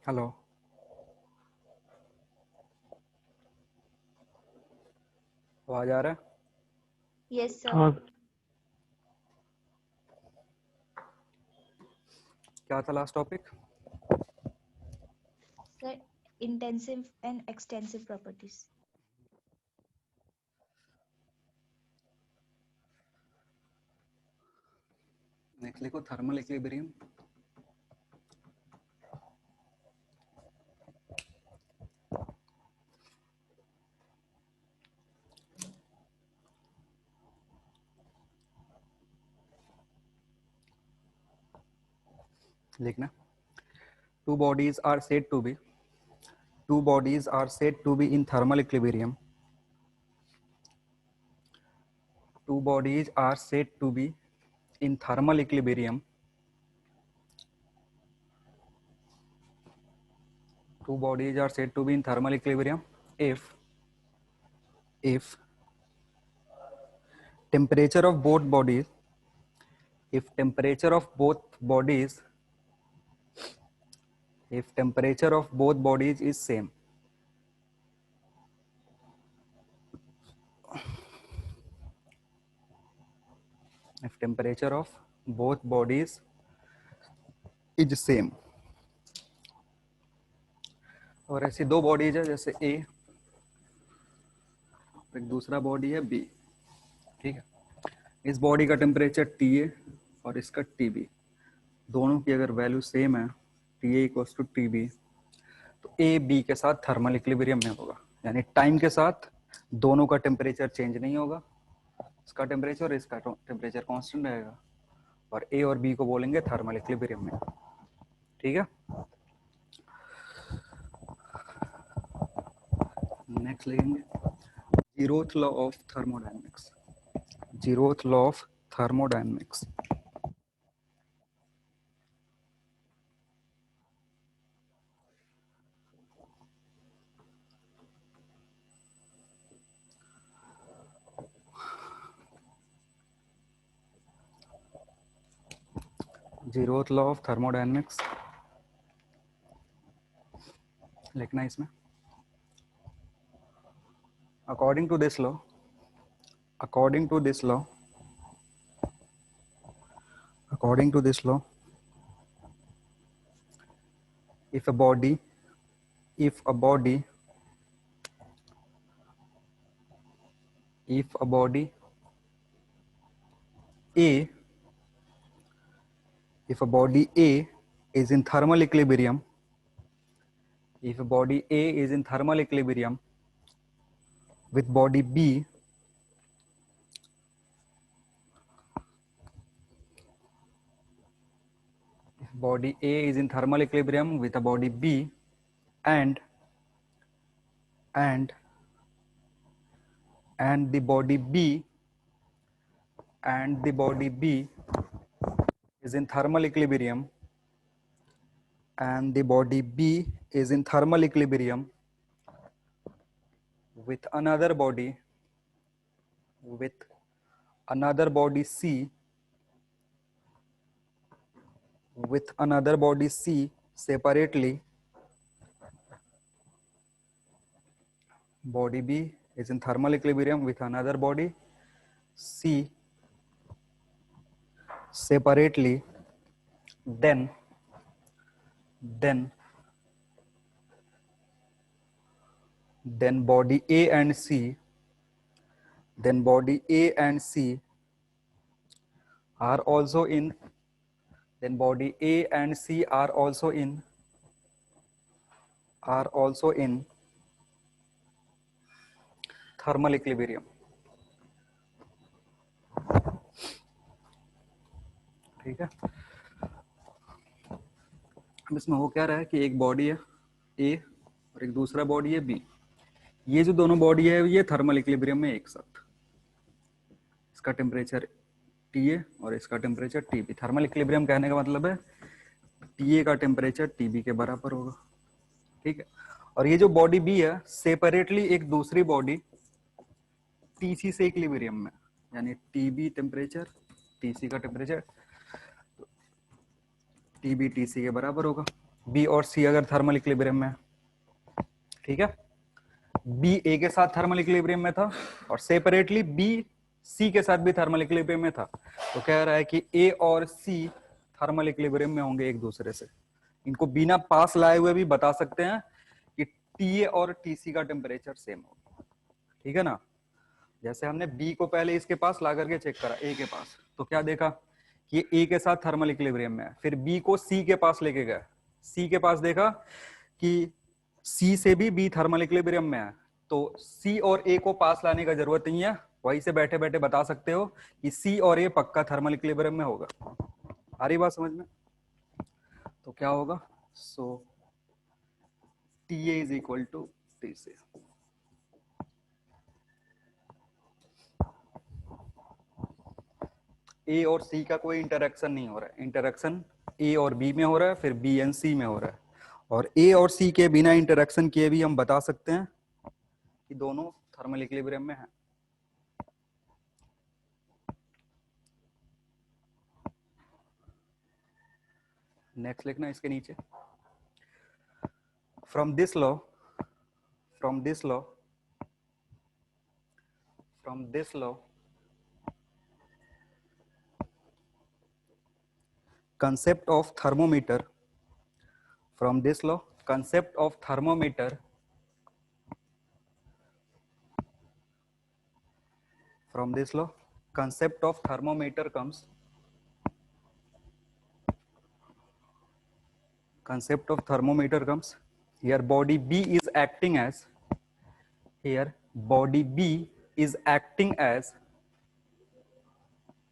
Hello, आवाज आ रहा है? Yes, sir. हाँ क्या था last topic? Sir, intensive and extensive properties. Next लिखो थर्मल इक्विलिब्रियम। लिखना two bodies are said to be in thermal equilibrium. Two bodies are said to be in thermal equilibrium. Two bodies are said to be in thermal equilibrium if temperature of both bodies if temperature of both bodies is same. If temperature of both bodies is same. और ऐसी दो bodies है, जैसे ए, एक दूसरा body है B. ठीक है, इस बॉडी का टेम्परेचर टी ए और इसका टी बी, दोनों की अगर वैल्यू सेम है, T A equals to T B, तो ए बी के साथ थर्मल इक्विलिब्रियम में होगा। यानी टाइम के साथ दोनों का टेम्परेचर चेंज नहीं होगा, इसका टेम्परेचर और इसका टेम्परेचर कांस्टेंट रहेगा, और ए और बी को बोलेंगे थर्मल इक्विलिब्रियम में। ठीक है, नेक्स्ट लिखेंगे zeroth law of thermodynamics. Zeroth law of thermodynamics. Zeroth law of thermodynamics लिखना इसमें। According to this law according to this law if a body if a body A if a body A is in thermal equilibrium with body B body A is in thermal equilibrium with a body B and the body B is in thermal equilibrium with another body C separately. Body B is in thermal equilibrium with another body C separately, then body A and C are also in thermal equilibrium. ठीक है, अब इसमें हो क्या रहा है कि एक बॉडी है ए और एक दूसरा बॉडी है बी। ये जो दोनों बॉडी है ये थर्मल इक्विलिब्रियम में एक साथ, इसका टेम्परेचर टी ए और इसका temperature T B. Thermal equilibrium कहने का मतलब है टी ए का टेम्परेचर टी बी के बराबर होगा। ठीक है, और ये जो बॉडी बी है सेपरेटली एक दूसरी बॉडी टीसी से इक्विलिब्रियम में, यानी टीबी टेम्परेचर टीसी का टेम्परेचर टीबी टीसी के बराबर होगा। बी और सी अगर थर्मल इक्विलिब्रियम में है, ठीक है, बी ए के साथ थर्मल इक्विलिब्रियम में था और सेपरेटली बी सी के साथ भी थर्मल इक्विलिब्रियम में था, तो कह रहा है कि ए और सी थर्मल इक्विलिब्रियम में होंगे एक दूसरे से। इनको बिना पास लाए हुए भी बता सकते हैं कि टी ए और टी सी का टेम्परेचर सेम होगा, ठीक है ना। जैसे हमने बी को पहले इसके पास ला करके चेक करा, ए के पास, तो क्या देखा कि ए के साथ थर्मल इक्विलिब्रियम में है। फिर बी को सी के पास लेके गए, सी के पास देखा कि सी से भी बी थर्मल इक्विलिब्रियम में है, तो सी और ए को पास लाने का जरूरत नहीं है, वहीं से बैठे बैठे बता सकते हो कि सी और ए पक्का थर्मल इक्विलिब्रियम में होगा। आ रही बात समझ में? तो क्या होगा, so T A is equal to T C. A और सी का कोई इंटरेक्शन नहीं हो रहा है, इंटरेक्शन ए और बी में हो रहा है, फिर बी एंड सी में हो रहा है, और ए और सी के बिना इंटरेक्शन किए भी हम बता सकते हैं कि दोनों थर्मल इक्विलिब्रियम में है। नेक्स्ट लिखना इसके नीचे, from this law, from this law, from this law concept of thermometer, from this law concept of thermometer, from this law concept of thermometer comes, concept of thermometer comes, here body B is acting as, here body B is acting as,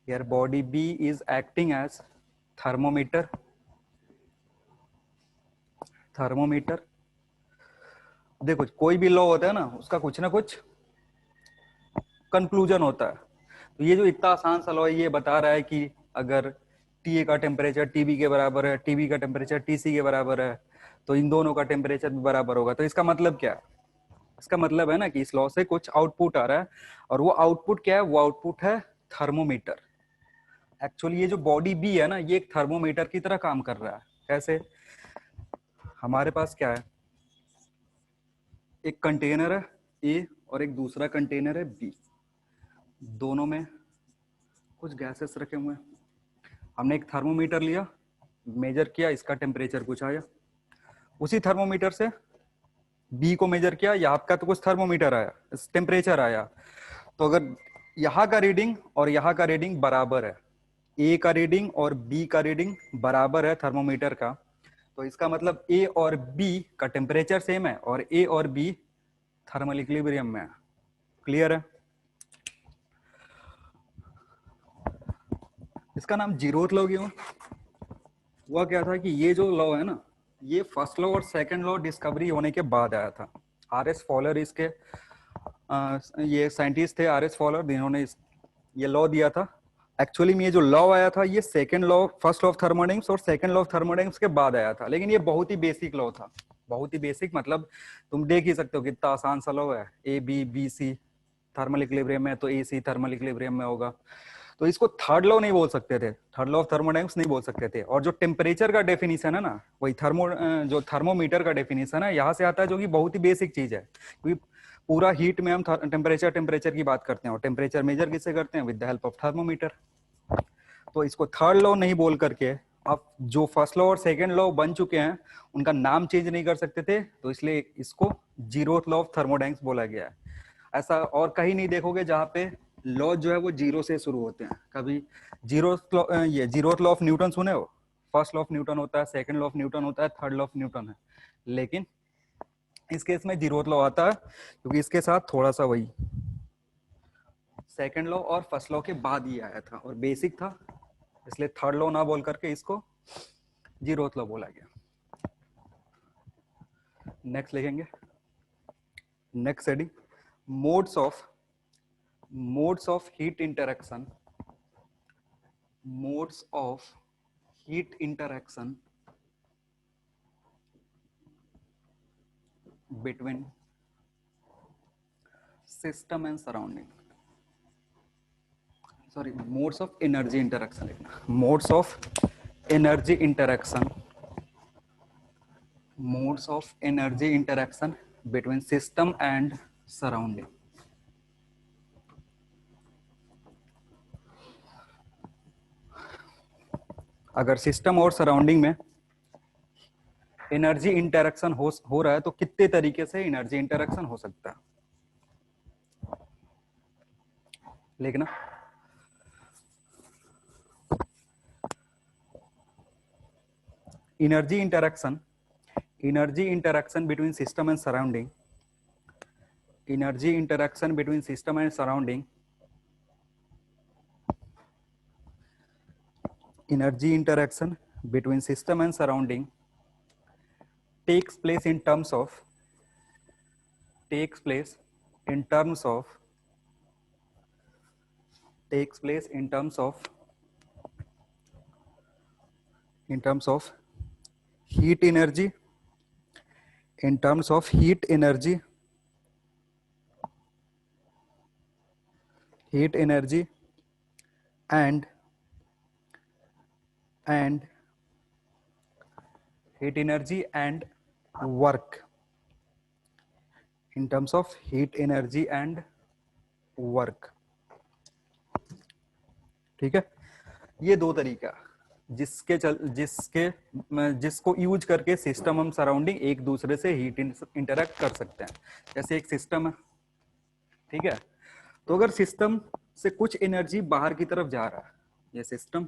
here body B is acting as thermometer, thermometer। देखो कोई भी law होता है ना, उसका कुछ ना कुछ कंक्लूजन होता है। तो ये जो इतना आसान सा लॉ है, ये बता रहा है कि अगर टी का टेम्परेचर टीबी के बराबर है, टीबी का टेम्परेचर टीसी के बराबर है, तो इन दोनों का टेम्परेचर भी बराबर होगा। तो इसका मतलब क्या है? इसका मतलब है ना कि इस लॉ से कुछ आउटपुट आ रहा है, और वो आउटपुट क्या है? वो आउटपुट है थर्मोमीटर। एक्चुअली ये जो बॉडी बी है ना, ये एक थर्मोमीटर की तरह काम कर रहा है। कैसे? हमारे पास क्या है, एक कंटेनर है ए और एक दूसरा कंटेनर है बी, दोनों में कुछ गैसेस रखे हुए हैं। हमने एक थर्मोमीटर लिया, मेजर किया, इसका टेम्परेचर कुछ आया, उसी थर्मोमीटर से बी को मेजर किया, यहाँ का तो कुछ थर्मोमीटर आया, टेम्परेचर आया। तो अगर यहाँ का रीडिंग और यहाँ का रीडिंग बराबर है, ए का रीडिंग और बी का रीडिंग बराबर है थर्मोमीटर का, तो इसका मतलब ए और बी का टेम्परेचर सेम है और ए और बी थर्मल इक्विलिब्रियम में है। क्लियर है? इसका नाम जीरोथ लॉ क्यों? हुआ क्या था कि ये जो लॉ है ना, ये फर्स्ट लॉ और सेकंड लॉ डिस्कवरी होने के बाद आया था। आर.एस. फॉलर इसके ये साइंटिस्ट थे, आर.एस. फॉलर, जिन्होंने ये लॉ दिया था। एक्चुअली में ये जो लॉ आया था, ये second law, first law of thermodynamics और सेकंड लॉ ऑफ थर्मोडायनेमिक्स के बाद आया था, लेकिन ये बहुत ही बेसिक लॉ था। बहुत ही बेसिक मतलब तुम देख ही सकते हो कितना आसान सा लॉ है। A B B C thermal equilibrium में, तो ए सी थर्मल इक्विलिब्रियम में होगा। तो इसको थर्ड लॉ नहीं बोल सकते थे, थर्ड लॉ ऑफ थर्मोडायनेमिक्स नहीं बोल सकते थे। और जो टेम्परेचर का डेफिनेशन है ना, वही जो थर्मोमीटर का डेफिनेशन है, यहाँ से आता है, जो कि बहुत ही बेसिक चीज है। क्योंकि पूरा हीट में हम टेम्परेचर की बात करते हैं, और टेम्परेचर मेजर किससे करते हैं? With the help of thermometer. तो इसको थर्ड लॉ नहीं बोल करके अब जो फर्स्ट लॉ और सेकंड लॉ बन चुके हैं, उनका नाम चेंज नहीं कर सकते थे, तो इसलिए इसको जीरोथ लॉ ऑफ थर्मोडायनेमिक्स बोला गया है। ऐसा और कहीं नहीं देखोगे जहां पे लॉ जो है वो जीरो से शुरू होते हैं। कभी जीरोथ लॉ ऑफ न्यूटन सुने हो? फर्स्ट लॉ ऑफ न्यूटन होता है, सेकंड लॉ ऑफ न्यूटन होता है, थर्ड लॉ ऑफ न्यूटन है, लेकिन इस केस में जीरोथ लॉ आता है क्योंकि इसके साथ थोड़ा सा वही सेकंड लॉ और फर्स्ट लॉ के बाद ही आया था और बेसिक था, इसलिए थर्ड लॉ ना बोल करके इसको जीरोथ लॉ बोला गया। नेक्स्ट लिखेंगे, next heading, modes of heat interaction, modes of heat interaction between system and surrounding, sorry, modes of energy interaction, modes of energy interaction modes of energy interaction between system and surrounding. अगर system और surrounding में energy interaction हो रहा है तो कितने तरीके से एनर्जी इंटरेक्शन हो सकता है, लिखना। Energy interaction between system and surrounding, energy interaction between system and surrounding, energy interaction between system and surrounding takes place in terms of heat energy, in terms of heat energy and heat energy and work, in terms of heat energy and work। ठीक है, ये दो तरीका जिसको use करके system हम surrounding एक दूसरे से हीट इंटरेक्ट कर सकते हैं। जैसे एक सिस्टम है, ठीक है, तो अगर सिस्टम से कुछ एनर्जी बाहर की तरफ जा रहा है, ये सिस्टम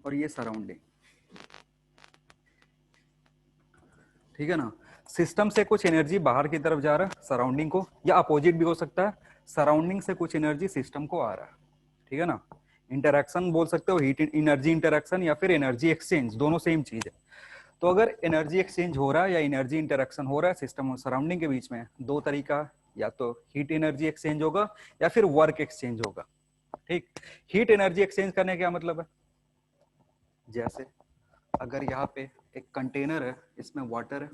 और ये सराउंडिंग, ठीक है ना, सिस्टम से कुछ एनर्जी बाहर की तरफ जा रहा है सराउंडिंग को, या अपोजिट भी हो सकता है, सराउंडिंग से कुछ एनर्जी सिस्टम को आ रहा है, ठीक है ना। इंटरेक्शन बोल सकते हो, हीट एनर्जी इंटरेक्शन या फिर एनर्जी एक्सचेंज, दोनों सेम चीज है। तो अगर एनर्जी एक्सचेंज हो रहा है या एनर्जी इंटरेक्शन हो रहा है सिस्टम और सराउंडिंग के बीच में, दो तरीका, या तो हीट एनर्जी एक्सचेंज होगा या फिर वर्क एक्सचेंज होगा। ठीक, हीट एनर्जी एक्सचेंज करने का क्या मतलब है, जैसे अगर यहाँ पे एक कंटेनर है, इसमें वाटर है,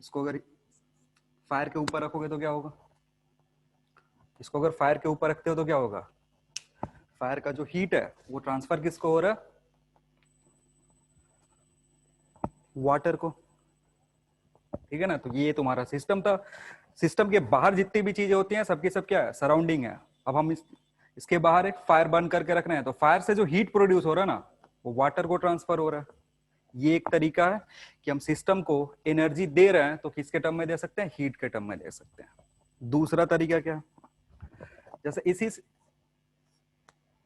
इसको अगर फायर के ऊपर रखोगे तो क्या होगा, इसको अगर फायर के ऊपर रखते हो तो क्या होगा, फायर का जो हीट है वो ट्रांसफर किसको हो रहा है, वाटर को, ठीक है ना। तो ये तुम्हारा सिस्टम था। सिस्टम के बाहर जितनी भी चीजें होती हैं सबकी सब क्या है, सराउंडिंग है। अब हम इसके बाहर एक फायर बर्न करके रखना है, तो फायर से जो हीट प्रोड्यूस हो रहा है ना, वो वाटर को ट्रांसफर हो रहा है। ये एक तरीका है कि हम सिस्टम को एनर्जी दे रहे हैं तो किसके टर्म में दे सकते हैं, हीट के टर्म में दे सकते हैं। दूसरा तरीका क्या, जैसे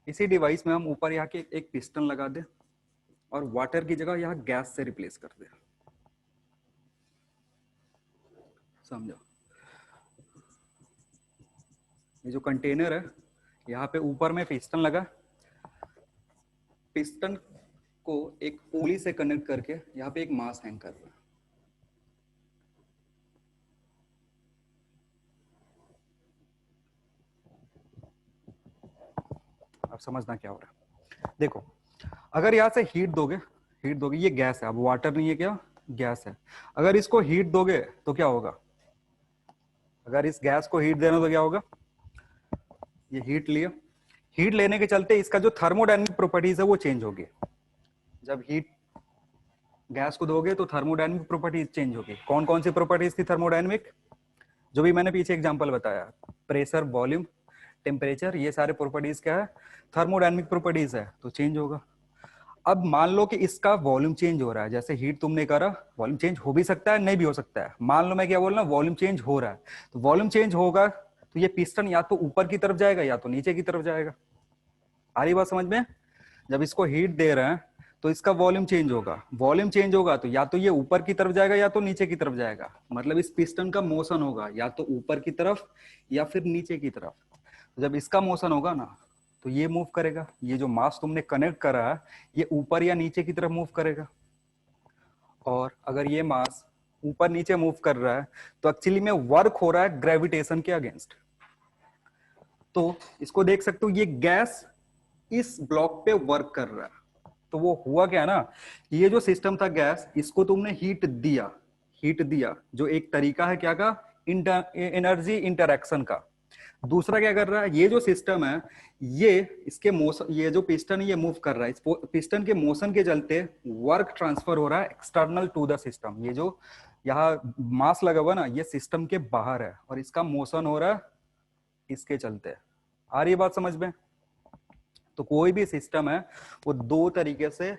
इसी डिवाइस में हम ऊपर यहाँ के एक पिस्टन लगा दे और वाटर की जगह यहाँ गैस से रिप्लेस कर दे, समझो। ये जो कंटेनर है, यहाँ पे ऊपर में पिस्टन लगा, पिस्टन को एक पुली से कनेक्ट करके यहाँ पे एक मास हैंग कर रहा है। अब समझना क्या हो रहा है, देखो, अगर यहाँ से हीट दोगे, ये गैस है, अब वाटर नहीं है, क्या गैस है। अगर इसको हीट दोगे तो क्या होगा, अगर इस गैस को हीट देना तो क्या होगा, ये हीट लिया, हीट लेने के चलते इसका जो थर्मोडायनेमिक प्रॉपर्टीज है वो चेंज होगी। जब हीट गैस को दोगे तो थर्मोडायनेमिक प्रॉपर्टीज चेंज होगी। कौन कौन सी प्रॉपर्टीज थी थर्मोडायनेमिक, जो भी मैंने पीछे एग्जांपल बताया, प्रेशर, वॉल्यूम, टेम्परेचर, ये सारे प्रॉपर्टीज क्या है, थर्मोडायनेमिक प्रॉपर्टीज है, तो चेंज होगा। अब मान लो कि इसका वॉल्यूम चेंज हो रहा है, जैसे हीट तुमने करा, वॉल्यूम चेंज हो भी सकता है, नहीं भी हो सकता है। मान लो मैं क्या बोल रहा हूं, वॉल्यूम चेंज हो रहा है, तो वॉल्यूम चेंज होगा तो ये पिस्टन या तो ऊपर की तरफ जाएगा या तो नीचे की तरफ जाएगा। आ रही बात समझ में, जब इसको हीट दे रहे हैं तो इसका वॉल्यूम चेंज होगा, वॉल्यूम चेंज होगा तो या तो ये ऊपर की तरफ जाएगा या तो नीचे की तरफ जाएगा। मतलब इस पिस्टन का मोशन होगा या तो ऊपर की तरफ या फिर नीचे की तरफ। जब इसका मोशन होगा ना तो ये मूव करेगा, ये जो मास तुमने कनेक्ट करा है ये ऊपर या नीचे की तरफ मूव करेगा। और अगर ये मास ऊपर नीचे मूव कर रहा है तो एक्चुअली में वर्क हो रहा है ग्रेविटेशन के अगेंस्ट। तो इसको देख सकते हो, ये गैस इस ब्लॉक पे वर्क कर रहा है। तो वो हुआ क्या ना, ये जो सिस्टम था गैस, इसको तुमने हीट दिया, जो एक तरीका है क्या का, एनर्जी इंटरेक्शन का। दूसरा क्या कर रहा है, ये जो सिस्टम है ये इसके मोशन, ये जो पिस्टन ये मूव कर रहा है, इस पिस्टन के मोशन के चलते वर्क ट्रांसफर हो रहा है एक्सटर्नल टू द सिस्टम। ये जो यहाँ मास लगा हुआ ना ये सिस्टम के बाहर है और इसका मोशन हो रहा है इसके चलते। आ रही बात समझ में? तो कोई भी सिस्टम है वो दो तरीके से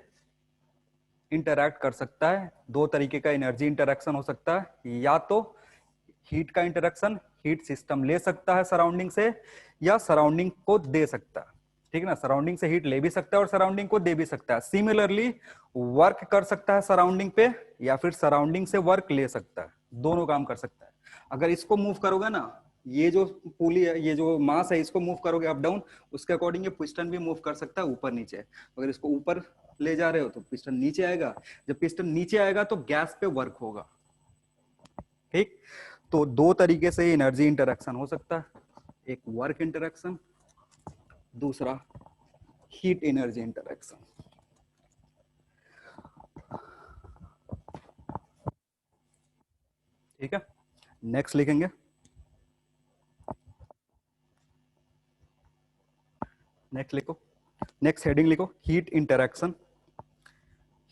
इंटरैक्ट कर सकता है, दो तरीके का एनर्जी इंटरैक्शन हो सकता है, या तो हीट का इंटरैक्शन, हीट सिस्टम ले सकता है सराउंडिंग से या सराउंडिंग को दे सकता है, ठीक है ना, सराउंडिंग से हीट ले भी सकता है और सराउंडिंग को दे भी सकता है। सिमिलरली वर्क कर सकता है सराउंडिंग पे या फिर सराउंडिंग से वर्क ले सकता है, दोनों काम कर सकता है। अगर इसको मूव करोगे ना, ये जो पुली है, ये जो मास है, इसको मूव करोगे अप डाउन, उसके अकॉर्डिंग ये पिस्टन भी मूव कर सकता है ऊपर नीचे। अगर इसको ऊपर ले जा रहे हो तो पिस्टन नीचे आएगा, जब पिस्टन नीचे आएगा तो गैस पे वर्क होगा, ठीक। तो दो तरीके से एनर्जी इंटरैक्शन हो सकता है, एक वर्क इंटरैक्शन, दूसरा हीट एनर्जी इंटरैक्शन। ठीक है, नेक्स्ट लिखेंगे, नेक्स्ट लिखो, नेक्स्ट हेडिंग लिखो, heat interaction,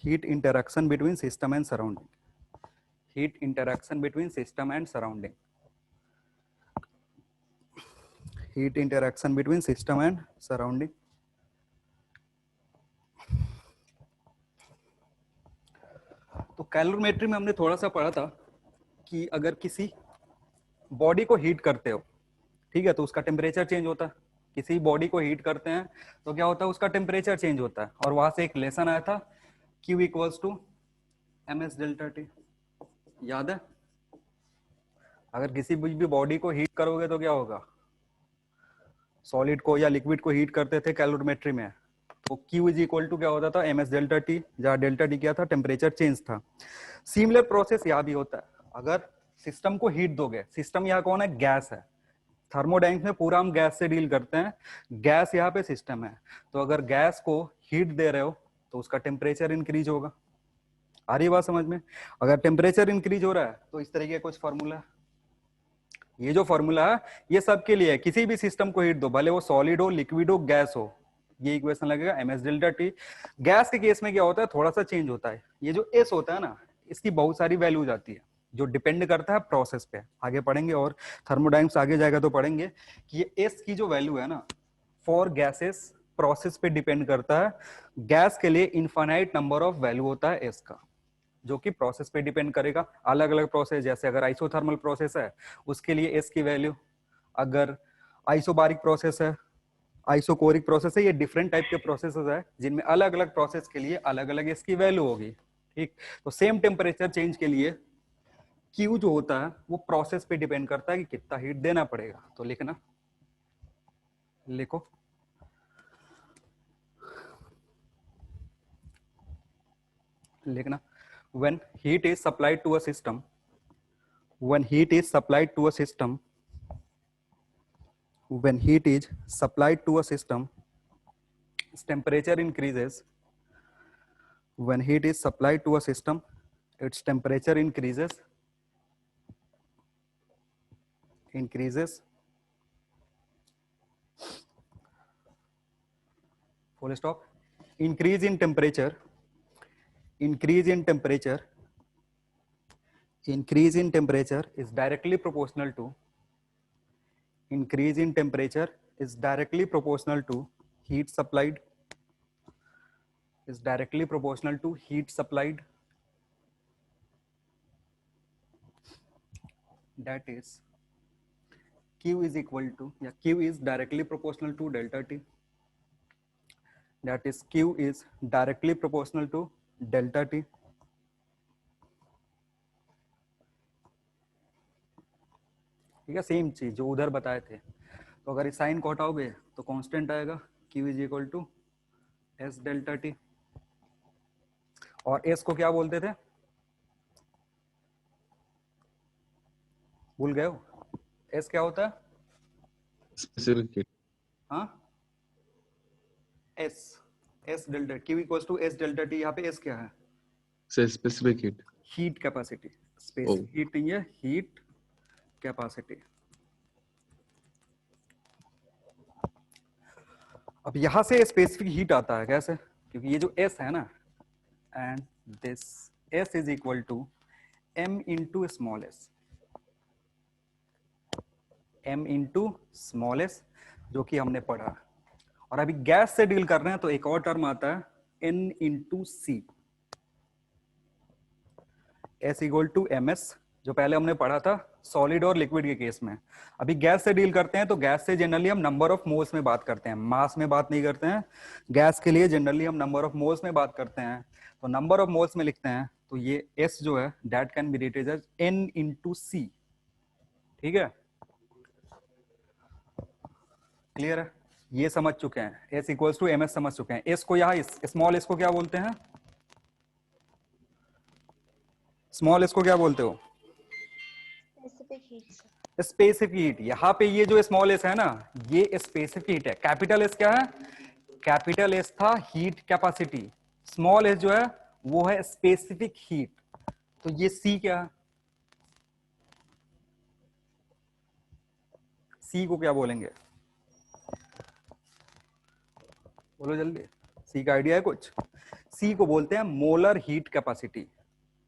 heat interaction between system and surrounding, heat interaction between system and surrounding, heat interaction between system and surrounding. तो कैलोरीमेट्री में हमने थोड़ा सा पढ़ा था कि अगर किसी बॉडी को हीट करते हो, ठीक है, तो उसका टेम्परेचर चेंज होता है। किसी बॉडी को हीट करते हैं तो क्या होता है, उसका टेम्परेचर चेंज होता है। और वहां से एक लेसन आया था Q equals to ms delta T, याद है? अगर किसी भी बॉडी को हीट करोगे तो क्या होगा, सॉलिड को या लिक्विड को हीट करते थे कैलोरीमेट्री में, तो Q इज इक्वल टू क्या होता था, ms डेल्टा टी, जहां डेल्टा टी क्या था, टेम्परेचर चेंज था। सिमिलर प्रोसेस यहाँ भी होता है। अगर सिस्टम को हीट दोगे, सिस्टम यहाँ कौन है, गैस है, थर्मोडाइनमिक्स में पूरा हम गैस से डील करते हैं, गैस यहाँ पे सिस्टम है। तो अगर गैस को हीट दे रहे हो तो उसका टेम्परेचर इंक्रीज होगा। आ रही बात समझ में? अगर टेम्परेचर इंक्रीज हो रहा है तो इस तरीके का कुछ फॉर्मूला, ये जो फॉर्मूला है ये सबके लिए है। किसी भी सिस्टम को हीट दो, भले वो सॉलिड हो, लिक्विड हो, गैस हो, ये इक्वेशन लगेगा ms डेल्टा टी। गैस के केस में क्या होता है, थोड़ा सा चेंज होता है, ये जो s होता है ना, इसकी बहुत सारी वैल्यूज आती है जो डिपेंड करता है प्रोसेस पे, आगे पढ़ेंगे। और थर्मोडाइनमिक्स आगे जाएगा तो पढ़ेंगे कि ये s की जो वैल्यू है ना, फॉर गैसेस प्रोसेस पे डिपेंड करता है। गैस के लिए इनफाइनाइट नंबर ऑफ वैल्यू होता है s का, जो कि प्रोसेस पे डिपेंड करेगा। अलग अलग प्रोसेस, जैसे अगर आइसोथर्मल प्रोसेस है उसके लिए s की वैल्यू, अगर आइसोबारिक प्रोसेस है, आइसोकोरिक प्रोसेस है, ये डिफरेंट टाइप के प्रोसेसेस है जिनमें अलग अलग प्रोसेस के लिए अलग अलग इसकी वैल्यू होगी, ठीक। तो सेम टेम्परेचर चेंज के लिए Q जो होता है वो प्रोसेस पे डिपेंड करता है कि कितना हीट देना पड़ेगा। तो लिखना, लिखो, लिखना, when heat is supplied to a system, when heat is supplied to a system, when heat is supplied to a system, its temperature increases. When heat is supplied to a system, its temperature increases, full stop. Increase in temperature, increase in temperature, increase in temperature is directly proportional to, increase in temperature is directly proportional to heat supplied, is directly proportional to heat supplied, that is Q is equal to, yeah, Q is directly proportional to delta T, that is Q is directly proportional to delta T। ठीक है, same चीज जो उधर बताए थे। तो अगर इस साइन को हटाओगे तो कांस्टेंट आएगा, Q is equal to S delta T। और S को क्या बोलते थे, भूल गए हो? S क्या होता है? Specific heat. हाँ, S delta, Q equals to S delta T। यहाँ पे S क्या है? Specific heat, heat capacity, specific heat नहीं है, हीट कैपेसिटी। अब यहां से स्पेसिफिक हीट आता है कैसे, क्योंकि ये जो S है ना, and this S is equal to m into small S, m into small S, जो कि हमने पढ़ा। और अभी गैस से डील कर रहे हैं तो एक और टर्म आता है n into C, S equal to M S, जो पहले हमने पढ़ा था सॉलिड और लिक्विड के केस में। अभी गैस से डील करते हैं तो गैस से जनरली हम नंबर ऑफ मोल्स में बात करते हैं, मास में बात नहीं करते हैं। गैस के लिए जनरली हम नंबर ऑफ मोल्स में बात करते हैं, तो नंबर ऑफ मोल्स में लिखते हैं, तो ये एस जो है that can be written as N into C. ठीक है, क्लियर है, ये समझ चुके हैं, S equals to M S समझ चुके हैं। एस को यहाँ स्मॉल एस को क्या बोलते हैं, स्मॉल एस को क्या बोलते हो, Specific heat, sir. Specific heat. यहाँ पे ये जो स्मॉल एस है ना, ये स्पेसिफिक हीट है। कैपिटल एस क्या है, कैपिटल एस था हीट कैपेसिटी, स्मॉल एस जो है वो है स्पेसिफिक हीट। तो ये सी क्या है, सी को क्या बोलेंगे, बोलो जल्दी, सी का आइडिया है कुछ। सी को बोलते हैं मोलर हीट कैपेसिटी,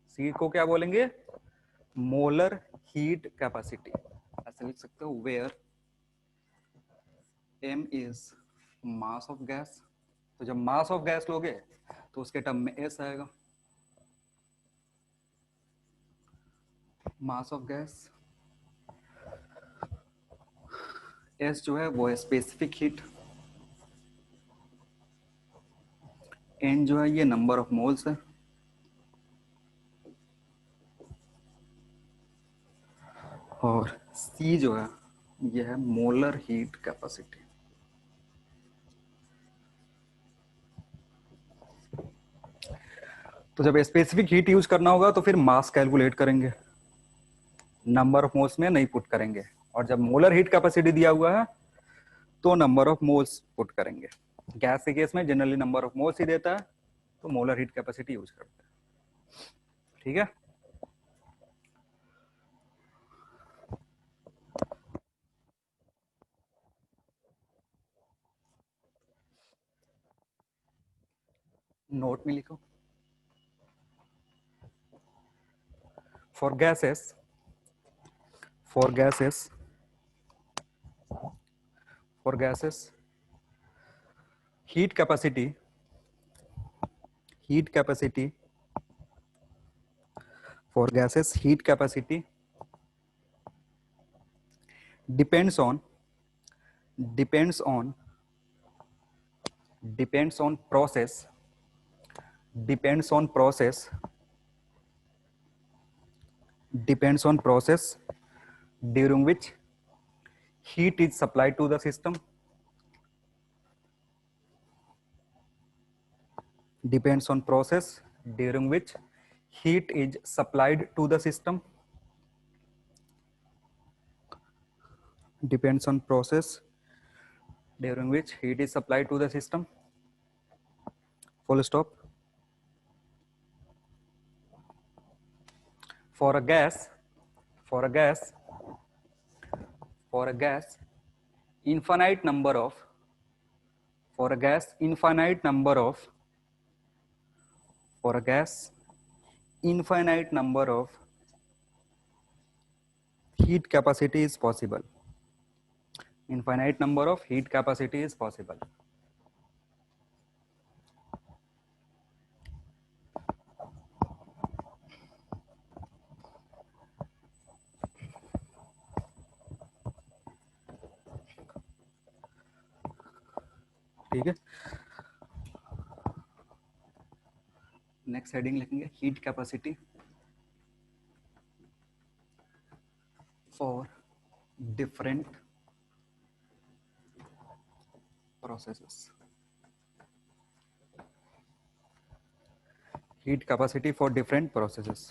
सी को क्या बोलेंगे, मोलर हीट कैपेसिटी। ऐसे लिख सकते हो, where m is mass of gas, तो जब मास ऑफ गैस लोगे तो उसके टर्म में s आएगा, मास ऑफ गैस। s जो है वो है स्पेसिफिक हीट, n जो है ये नंबर ऑफ मोल्स है, और c जो है ये है मोलर हीट कैपेसिटी। तो जब स्पेसिफिक हीट यूज करना होगा तो फिर मास कैलकुलेट करेंगे, नंबर ऑफ मोल्स में नहीं पुट करेंगे। और जब मोलर हीट कैपेसिटी दिया हुआ है तो नंबर ऑफ मोल्स पुट करेंगे। गैस के केस में जनरली नंबर ऑफ मोल्स ही देता है, तो मोलर हीट कैपेसिटी यूज करते हैं। ठीक है, नोट में लिखो, for gases, for gases, for gases heat capacity, heat capacity for gases, heat capacity depends on depends on process, depends on process, depends on process during which heat is supplied to the system, depends on process during which heat is supplied to the system, depends on process during which heat is supplied to the system, full stop. For a gas, for a gas, for a gas, infinite number of, for a gas infinite number of, for a gas infinite number of heat capacity is possible, infinite number of heat capacity is possible. ठीक है, next heading लिखेंगे heat capacity for different processes, heat capacity for different processes.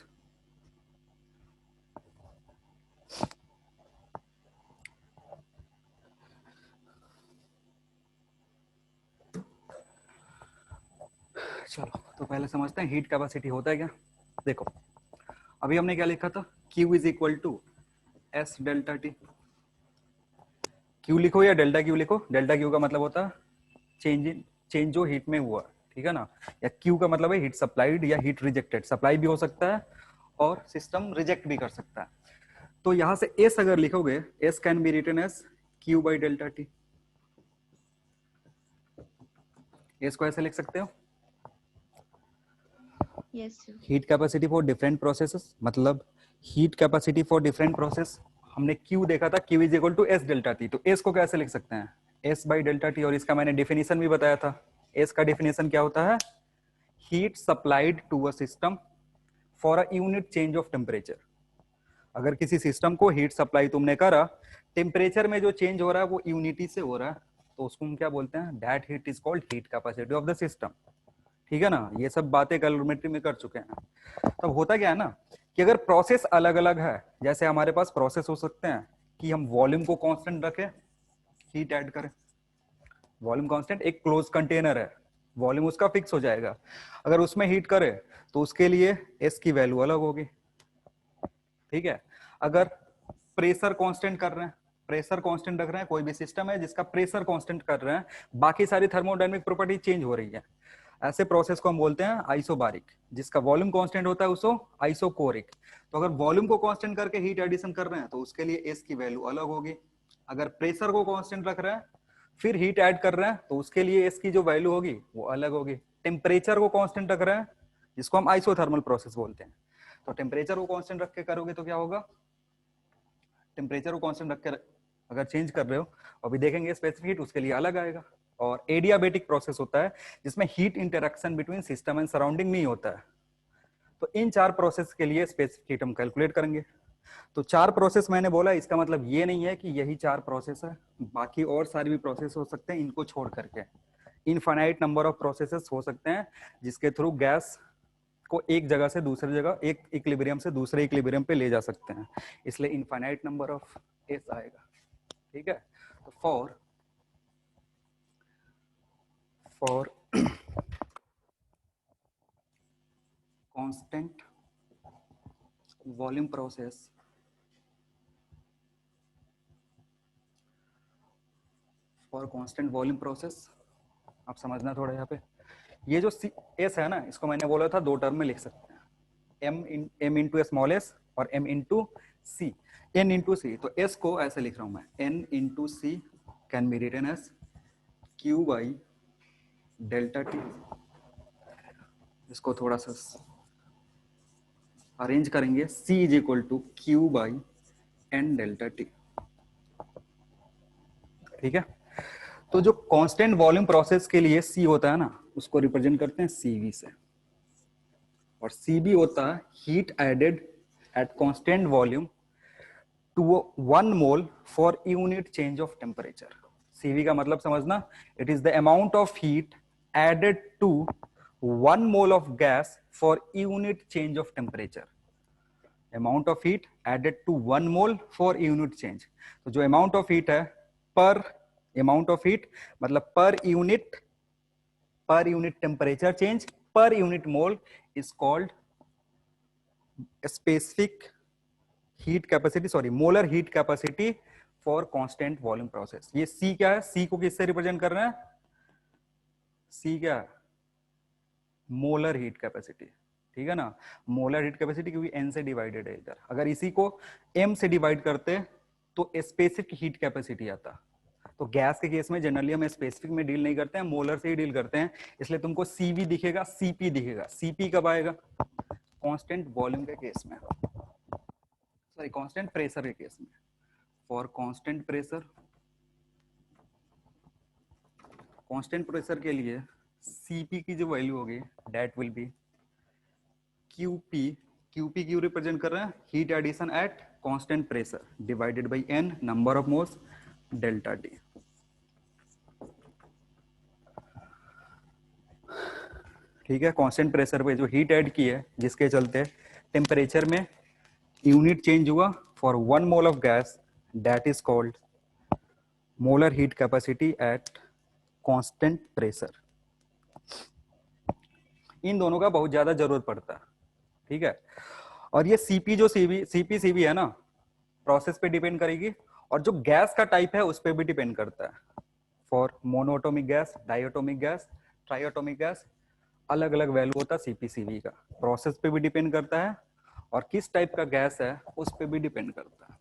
चलो तो पहले समझते हैं heat capacity होता है क्या। देखो अभी हमने क्या लिखा था, Q is equal to S delta T. Q लिखो या डेल्टा Q लिखो, डेल्टा Q का मतलब होता है चेंज जो हीट में हुआ, ठीक है ना, या Q का मतलब है हीट सप्लाइड या हीट रिजेक्टेड, सप्लाई भी हो सकता है और सिस्टम रिजेक्ट भी कर सकता है। तो यहां से S अगर लिखोगे, S can be written as Q by delta T. S को ऐसे लिख सकते हो, Yes, sir. Heat capacity for different processes, मतलब heat capacity for different process. हमने Q देखा था, Q is equal to S delta T, तो S को कैसे लिख सकते हैं, S बाई डेल्टा टी। और इसका मैंने डेफिनेशन भी बताया था, S का डेफिनेशन क्या होता है, heat supplied to a system for a unit change of temperature. अगर किसी सिस्टम को हीट सप्लाई तुमने करा, टेम्परेचर में जो चेंज हो रहा है वो यूनिटी से हो रहा है, तो उसको हम क्या बोलते हैं, that heat is called heat capacity of the system. ठीक है ना, ये सब बातें कैलोरीमेट्री में कर चुके हैं। तब होता क्या है ना कि अगर प्रोसेस अलग अलग है, जैसे हमारे पास प्रोसेस हो सकते हैं कि हम वॉल्यूम को कांस्टेंट रखें, हीट ऐड करें। वॉल्यूम कांस्टेंट एक क्लोज कंटेनर है, वॉल्यूम उसका फिक्स हो जाएगा, अगर उसमें हीट करे तो उसके लिए एस की वैल्यू अलग होगी। ठीक है, अगर प्रेशर कांस्टेंट कर रहे हैं, प्रेशर कांस्टेंट रख रहे हैं, कोई भी सिस्टम है जिसका प्रेशर कांस्टेंट कर रहे हैं, बाकी सारी थर्मोडायनेमिक प्रॉपर्टी चेंज हो रही है, ऐसे प्रोसेस को हम बोलते हैं आइसोबारिक। जिसका वॉल्यूम कांस्टेंट होता है उसको आइसोकोरिक। तो अगर वॉल्यूम को कांस्टेंट करके हीट एडिशन कर रहे हैं तो उसके लिए एस की वैल्यू अलग होगी। अगर प्रेशर को कांस्टेंट रख रहे हैं फिर हीट ऐड कर रहे हैं तो उसके लिए एस की जो वैल्यू होगी वो अलग होगी। टेम्परेचर को कांस्टेंट रख रहे हैं जिसको हम आइसोथर्मल प्रोसेस बोलते हैं, तो टेम्परेचर को कांस्टेंट रख के करोगे तो क्या होगा, टेम्परेचर को कांस्टेंट रख के अगर चेंज कर रहे हो, अभी देखेंगे स्पेसिफिक हीट उसके लिए अलग आएगा। और एडियाबेटिक प्रोसेस होता है जिसमें heat interaction between system and surrounding नहीं होता है। तो इन चार प्रोसेस के लिए स्पेसिफिक हीट हम कैलकुलेट करेंगे। तो चार प्रोसेस मैंने बोला, इसका मतलब ये नहीं है कि यही चार प्रोसेस है, बाकी और सारे भी प्रोसेस हो सकते हैं इनको छोड़ करके। इनफाइनाइट नंबर ऑफ प्रोसेसेस हो सकते हैं जिसके थ्रू गैस को एक जगह से दूसरी जगह, एक इक्विलिब्रियम से दूसरे इक्विलिब्रियम पे ले जा सकते हैं, इसलिए इनफाइनाइट नंबर ऑफ एस आएगा। ठीक है, तो for constant volume process, for constant volume process, आप समझना थोड़ा यहाँ पे, ये जो एस है ना, इसको मैंने बोला था दो टर्म में लिख सकते हैं, एम इंटू स्मॉल एस और M into C, N into C. तो एस को ऐसे लिख रहा हूं मैं, N into C can be written as Q by delta T. इसको थोड़ा सा अरेंज करेंगे, C is equal to Q by N delta T. ठीक है, तो जो कांस्टेंट वॉल्यूम प्रोसेस के लिए सी होता है ना, उसको रिप्रेजेंट करते हैं सीवी से, और सीबी होता है heat added at constant volume to 1 mole for unit change of temperature. CV का मतलब समझना, it is the amount of heat added to 1 mole of gas for unit change of temperature. Amount of heat added to 1 mole for unit change. तो जो amount of heat है पर amount of heat मतलब per unit temperature change per unit mole is called specific heat capacity, sorry molar heat capacity for constant volume process. ये सी क्या है, सी को किससे रिप्रेजेंट कर रहे हैं, सी क्या है, मोलर हीट कैपेसिटी। ठीक है ना, मोलर हीट कैपेसिटी क्योंकि एन से डिवाइडेड है इधर, अगर इसी को एम से डिवाइड करते तो स्पेसिफिक हीट कैपेसिटी आता। तो गैस के केस में जनरली हम स्पेसिफिक में डील नहीं करते हैं, मोलर से ही डील करते हैं, इसलिए तुमको सीवी दिखेगा, सीपी दिखेगा। सीपी कब आएगा, कांस्टेंट वॉल्यूम के केस में, सॉरी कांस्टेंट प्रेशर के केस में। फॉर कांस्टेंट प्रेशर के लिए सीपी की जो वैल्यू होगी that will be QP. QP Q represent कर रहे हैं heat addition at constant pressure divided by N number of moles delta T. ठीक है, कांस्टेंट प्रेशर पे जो हीट ऐड की है जिसके चलते टेम्परेचर में यूनिट चेंज हुआ for 1 mole of gas, that is called molar heat capacity at constant pressure. इन दोनों का बहुत ज्यादा जरूरत पड़ता है। ठीक है, और ये सीपी जो सीपी सीवी है ना, प्रोसेस पे डिपेंड करेगी और जो गैस का टाइप है उस पर भी डिपेंड करता है। For monoatomic gas, diatomic gas, triatomic gas अलग अलग वैल्यू होता है सीपीसीवी का। प्रोसेस पे भी डिपेंड करता है और किस टाइप का गैस है उस पे भी डिपेंड करता है।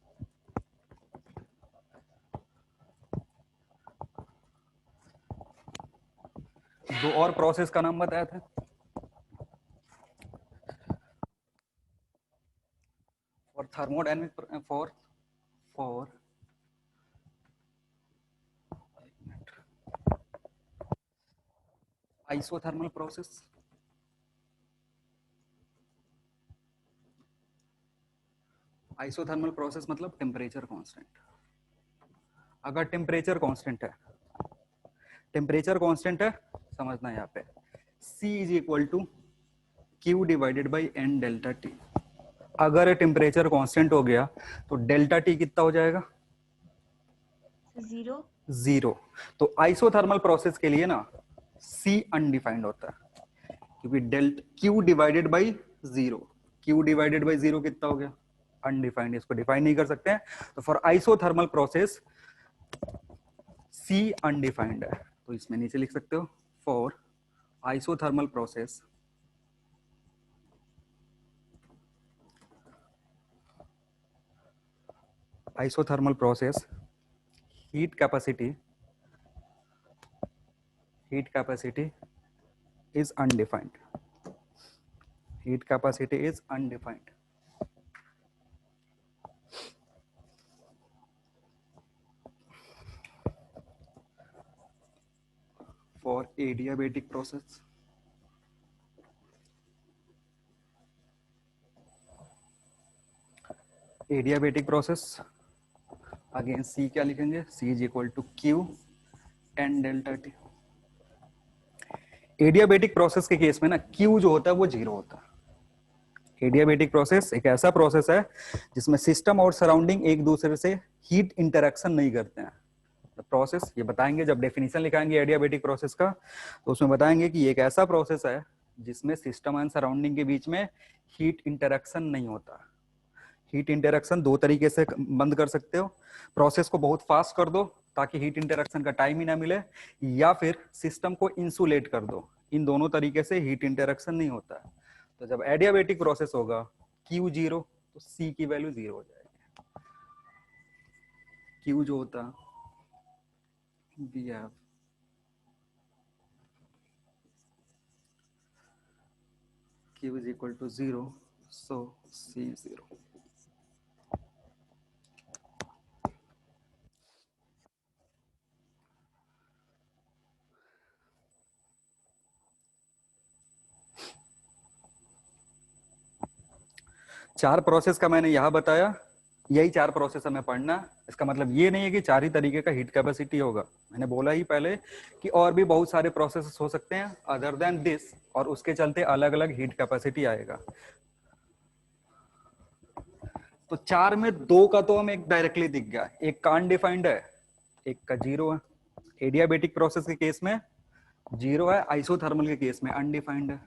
दो और प्रोसेस का नाम बताया था, for thermodynamic for isothermal process. Isothermal process मतलब टेम्परेचर कांस्टेंट। अगर टेम्परेचर कांस्टेंट है, टेम्परेचर कांस्टेंट है, समझना यहाँ पे C is equal to Q divided by N delta T। अगर टेम्परेचर कांस्टेंट हो गया तो डेल्टा T कितना हो जाएगा? 0. 0। तो आइसोथर्मल प्रोसेस के लिए ना C अनडिफाइंड होता है क्योंकि delta Q divided by 0, Q divided by 0 कितना हो गया? अनडिफाइंड, इसको डिफाइन नहीं कर सकते हैं। तो for isothermal process C undefined है, तो इसमें नीचे लिख सकते हो for isothermal process heat capacity is undefined. Heat capacity is undefined. For adiabatic process, again C क्या लिखेंगे? C is equal to Q N delta T। Adiabatic process के केस में ना Q जो होता है वो 0 होता है। एडियाबेटिक प्रोसेस एक ऐसा प्रोसेस है जिसमें सिस्टम और सराउंडिंग एक दूसरे से हीट इंटरेक्शन नहीं करते हैं। प्रोसेस ये बताएंगे जब डेफिनेशन लिखाएंगे एडियाबेटिक प्रोसेस का, तो उसमें बताएंगे कि एक ऐसा प्रोसेस है जिसमें सिस्टम एंड सराउंडिंग के बीच में हीट इंटरेक्शन नहीं होता। हीट इंटरेक्शन दो तरीके से बंद कर सकते हो, प्रोसेस को बहुत फास्ट कर दो ताकि हीट इंटरेक्शन का टाइम ही ना मिले, या फिर सिस्टम को इंसुलेट कर दो। इन दोनों तरीके से हीट इंटरेक्शन नहीं होता है। तो जब एडियाबेटिक प्रोसेस होगा Q 0 तो C की वैल्यू 0 हो जाएगी। Q जो होता we have Q is equal to 0, so C is 0. चार प्रोसेस का मैंने यहां बताया, यही चार प्रोसेस हमें पढ़ना। इसका मतलब ये नहीं है कि चार ही तरीके का हीट कैपेसिटी होगा, मैंने बोला ही पहले कि और भी बहुत सारे प्रोसेस हो सकते हैं अदर देन दिस, और उसके चलते अलग अलग हीट कैपेसिटी आएगा। तो चार में दो का तो हमें एक डायरेक्टली दिख गया, एक का अनडिफाइंड है, एक का 0 है। एडियाबेटिक प्रोसेस के केस में 0 है, आइसोथर्मल के केस में अनडिफाइंड है।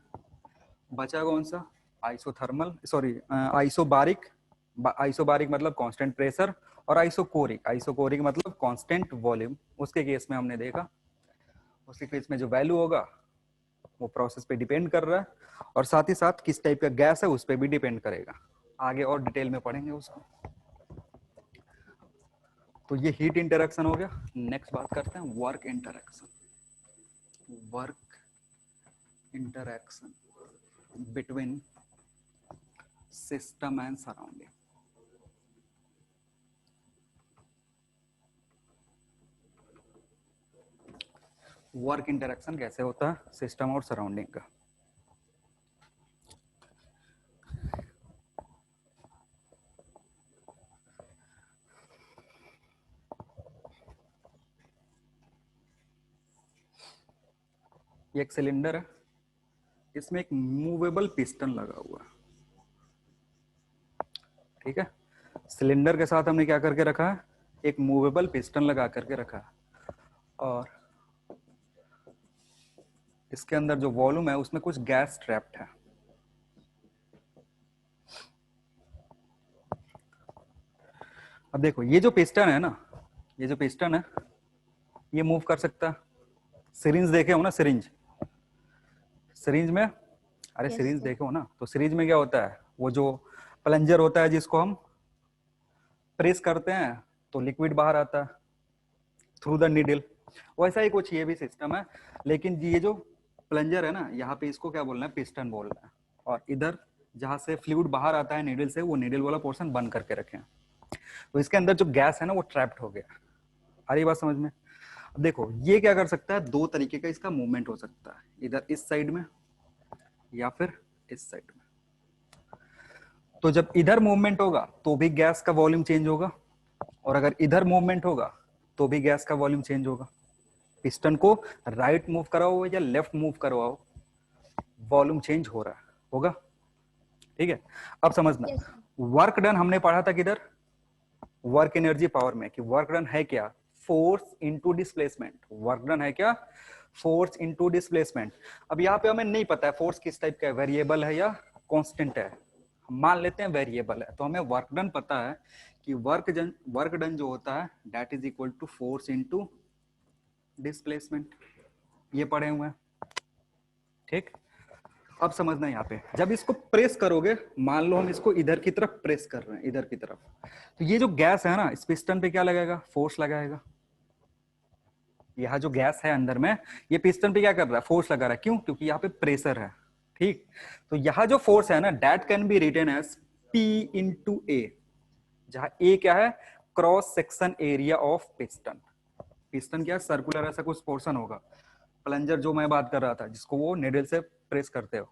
बचा कौन सा? Isothermal, sorry isobaric. आइसोबारिक मतलब कांस्टेंट प्रेशर, और आइसोकोरिक मतलब कांस्टेंट वॉल्यूम। उसके केस में हमने देखा, उसके केस में जो वैल्यू होगा वो प्रोसेस पे डिपेंड कर रहा है, और साथ ही साथ किस टाइप का गैस है उस पर भी डिपेंड करेगा। आगे और डिटेल में पढ़ेंगे उसको। तो ये हीट इंटरेक्शन हो गया। नेक्स्ट बात करते हैं work interaction. Work interaction between system and surrounding. Work interaction कैसे होता है सिस्टम और सराउंडिंग का? ये एक सिलेंडर है, इसमें एक मूवेबल पिस्टन लगा हुआ है, ठीक है। सिलेंडर के साथ हमने क्या करके रखा है? एक मूवेबल पिस्टन लगा करके रखा है, और इसके अंदर जो वॉल्यूम है उसमें कुछ गैस ट्रैप्ड है। अब देखो ये जो पिस्टन है ना, ये जो पिस्टन है ये मूव कर सकता है। सिरिंज देखे हो ना, सिरिंज, सिरिंज में, अरे Yes, सिरिंज sir. देखे हो ना, तो सिरिंज में क्या होता है, वो जो प्लंजर होता है जिसको हम प्रेस करते हैं तो लिक्विड बाहर आता है थ्रू द नीडल। वैसा ही कुछ ये भी सिस्टम है, लेकिन ये जो प्लंजर है ना, यहाँ पे इसको क्या बोलना है, पिस्टन बोलना है। और इधर जहाँ से फ्लूइड बाहर आता है नीडल से, वो नीडल वाला पोर्शन बंद करके रखें। तो इसके अंदर जो गैस है ना वो ट्रैप्ड हो गया। आ रही बात समझ में? अब देखो ये क्या कर सकता है, दो तरीके का इसका मूवमेंट हो सकता है, इधर इस साइड में या फिर इस साइड में। तो जब इधर मूवमेंट होगा तो भी गैस का वॉल्यूम चेंज होगा, और अगर इधर मूवमेंट होगा तो भी गैस का वॉल्यूम चेंज होगा। पिस्टन को राइट मूव कराओ या लेफ्ट मूव करवाओ, वॉल्यूम चेंज हो रहा है, होगा। ठीक है, अब समझना, Yes, sir. वर्क डन हमने पढ़ा था किधर, वर्क एनर्जी पावर में, कि वर्क डन है क्या, force into displacement. Work done है क्या, फोर्स इनटू डिस्प्लेसमेंट। अब यहाँ पे हमें नहीं पता है फोर्स किस टाइप का है, वेरिएबल है या कांस्टेंट है। हम मान लेते हैं वेरिएबल है, तो हमें वर्क डन पता है कि वर्क डन जो होता है that is equal to force into displacement. ये पढ़े हुए हैं, ठीक। अब समझना यहाँ पे, जब इसको प्रेस करोगे, मान लो हम इसको इधर की तरफ प्रेस कर रहे हैं, इधर की तरफ, तो ये जो गैस है ना, इस पिस्टन पे क्या लगाएगा, फोर्स लगाएगा। यहाँ जो गैस है अंदर में, ये पिस्टन पे क्या कर रहा है, फोर्स लगा रहा है। क्यों? क्योंकि यहाँ पे प्रेशर है, ठीक। तो यहाँ जो फोर्स है ना, that can be written as P into A, जहां ए क्या है, cross section area of piston. Piston क्या है, सर्कुलर ऐसा कुछ पोर्शन होगा, प्लंजर जो मैं बात कर रहा था, जिसको वो नेडल से प्रेस करते हो,